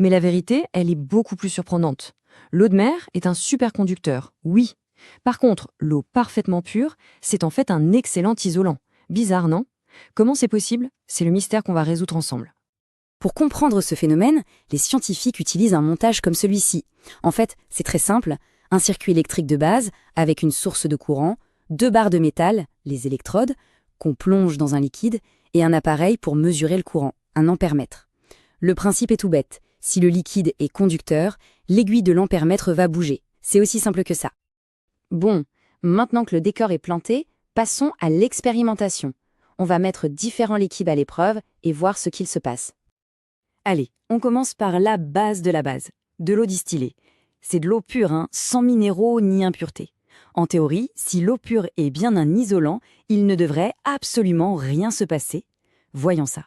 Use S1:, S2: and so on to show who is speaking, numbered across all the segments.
S1: Mais la vérité, elle est beaucoup plus surprenante. L'eau de mer est un superconducteur, oui. Par contre, l'eau parfaitement pure, c'est en fait un excellent isolant. Bizarre, non? Comment c'est possible? C'est le mystère qu'on va résoudre ensemble.
S2: Pour comprendre ce phénomène, les scientifiques utilisent un montage comme celui-ci. En fait, c'est très simple, un circuit électrique de base avec une source de courant, deux barres de métal, les électrodes, qu'on plonge dans un liquide, et un appareil pour mesurer le courant, un ampèremètre. Le principe est tout bête. Si le liquide est conducteur, l'aiguille de l'ampèremètre va bouger. C'est aussi simple que ça. Bon, maintenant que le décor est planté, passons à l'expérimentation. On va mettre différents liquides à l'épreuve et voir ce qu'il se passe. Allez, on commence par la base de la base, de l'eau distillée. C'est de l'eau pure, sans minéraux ni impuretés. En théorie, si l'eau pure est bien un isolant, il ne devrait absolument rien se passer. Voyons ça.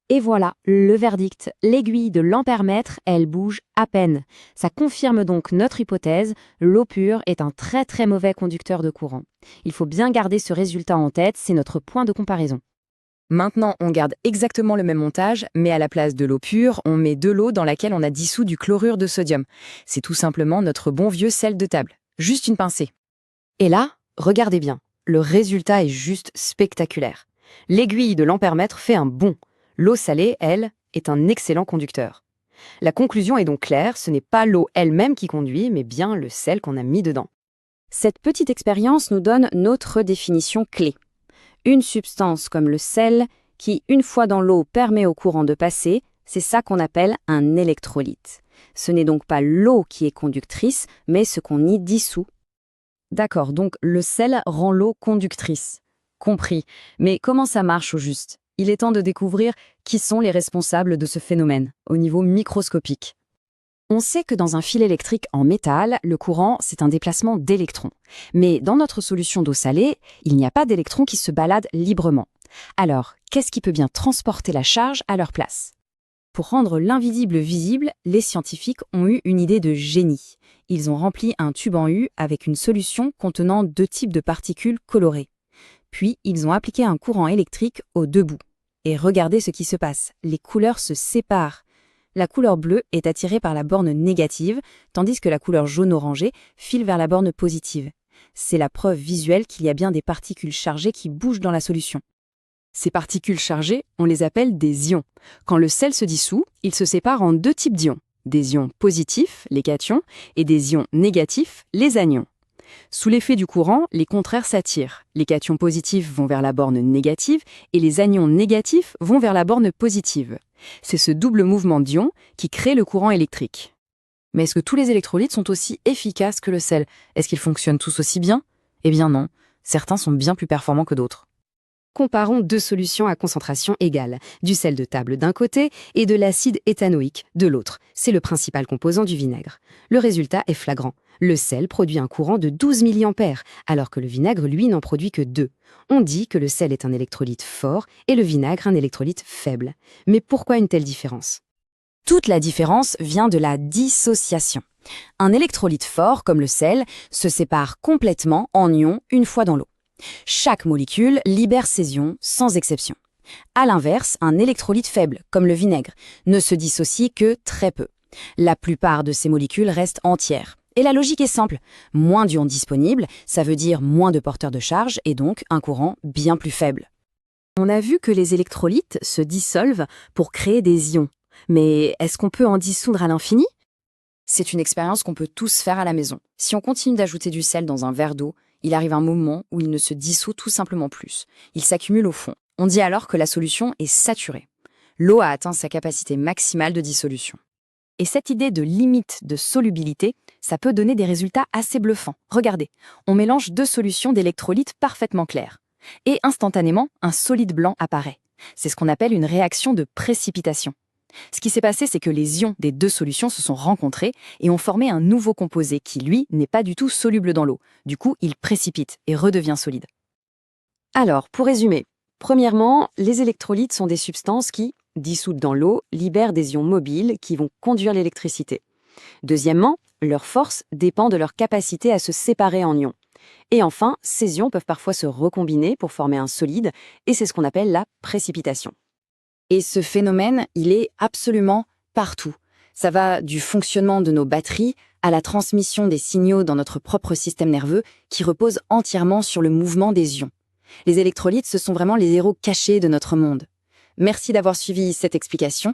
S2: Et voilà, le verdict. L'aiguille de l'ampèremètre, elle bouge à peine. Ça confirme donc notre hypothèse, l'eau pure est un très très mauvais conducteur de courant. Il faut bien garder ce résultat en tête, c'est notre point de comparaison. Maintenant, on garde exactement le même montage, mais à la place de l'eau pure, on met de l'eau dans laquelle on a dissous du chlorure de sodium. C'est tout simplement notre bon vieux sel de table. Juste une pincée. Et là, regardez bien, le résultat est juste spectaculaire. L'aiguille de l'ampèremètre fait un bond. L'eau salée, elle, est un excellent conducteur. La conclusion est donc claire, ce n'est pas l'eau elle-même qui conduit, mais bien le sel qu'on a mis dedans. Cette petite expérience nous donne notre définition clé. Une substance comme le sel, qui, une fois dans l'eau, permet au courant de passer, c'est ça qu'on appelle un électrolyte. Ce n'est donc pas l'eau qui est conductrice, mais ce qu'on y dissout. D'accord, donc le sel rend l'eau conductrice. Compris. Mais comment ça marche au juste? Il est temps de découvrir qui sont les responsables de ce phénomène, au niveau microscopique. On sait que dans un fil électrique en métal, le courant, c'est un déplacement d'électrons. Mais dans notre solution d'eau salée, il n'y a pas d'électrons qui se baladent librement. Alors, qu'est-ce qui peut bien transporter la charge à leur place? Pour rendre l'invisible visible, les scientifiques ont eu une idée de génie. Ils ont rempli un tube en U avec une solution contenant deux types de particules colorées. Puis, ils ont appliqué un courant électrique aux deux bouts. Et regardez ce qui se passe, les couleurs se séparent. La couleur bleue est attirée par la borne négative, tandis que la couleur jaune-orangé file vers la borne positive. C'est la preuve visuelle qu'il y a bien des particules chargées qui bougent dans la solution. Ces particules chargées, on les appelle des ions. Quand le sel se dissout, il se sépare en deux types d'ions. Des ions positifs, les cations, et des ions négatifs, les anions. Sous l'effet du courant, les contraires s'attirent. Les cations positifs vont vers la borne négative et les anions négatifs vont vers la borne positive. C'est ce double mouvement d'ions qui crée le courant électrique. Mais est-ce que tous les électrolytes sont aussi efficaces que le sel? Est-ce qu'ils fonctionnent tous aussi bien? Eh bien non, certains sont bien plus performants que d'autres. Comparons deux solutions à concentration égale, du sel de table d'un côté et de l'acide éthanoïque de l'autre. C'est le principal composant du vinaigre. Le résultat est flagrant. Le sel produit un courant de 12 mA, alors que le vinaigre, lui, n'en produit que 2. On dit que le sel est un électrolyte fort et le vinaigre un électrolyte faible. Mais pourquoi une telle différence? Toute la différence vient de la dissociation. Un électrolyte fort, comme le sel, se sépare complètement en ions une fois dans l'eau. Chaque molécule libère ses ions sans exception. À l'inverse, un électrolyte faible, comme le vinaigre, ne se dissocie que très peu. La plupart de ces molécules restent entières. Et la logique est simple. Moins d'ions disponibles, ça veut dire moins de porteurs de charge et donc un courant bien plus faible. On a vu que les électrolytes se dissolvent pour créer des ions. Mais est-ce qu'on peut en dissoudre à l'infini? C'est une expérience qu'on peut tous faire à la maison. Si on continue d'ajouter du sel dans un verre d'eau, il arrive un moment où il ne se dissout tout simplement plus. Il s'accumule au fond. On dit alors que la solution est saturée. L'eau a atteint sa capacité maximale de dissolution. Et cette idée de limite de solubilité, ça peut donner des résultats assez bluffants. Regardez, on mélange deux solutions d'électrolytes parfaitement claires. Et instantanément, un solide blanc apparaît. C'est ce qu'on appelle une réaction de précipitation. Ce qui s'est passé, c'est que les ions des deux solutions se sont rencontrés et ont formé un nouveau composé qui, lui, n'est pas du tout soluble dans l'eau. Du coup, il précipite et redevient solide. Alors, pour résumer, premièrement, les électrolytes sont des substances qui, dissoutes dans l'eau, libèrent des ions mobiles qui vont conduire l'électricité. Deuxièmement, leur force dépend de leur capacité à se séparer en ions. Et enfin, ces ions peuvent parfois se recombiner pour former un solide, et c'est ce qu'on appelle la précipitation. Et ce phénomène, il est absolument partout. Ça va du fonctionnement de nos batteries à la transmission des signaux dans notre propre système nerveux qui repose entièrement sur le mouvement des ions. Les électrolytes, ce sont vraiment les héros cachés de notre monde. Merci d'avoir suivi cette explication.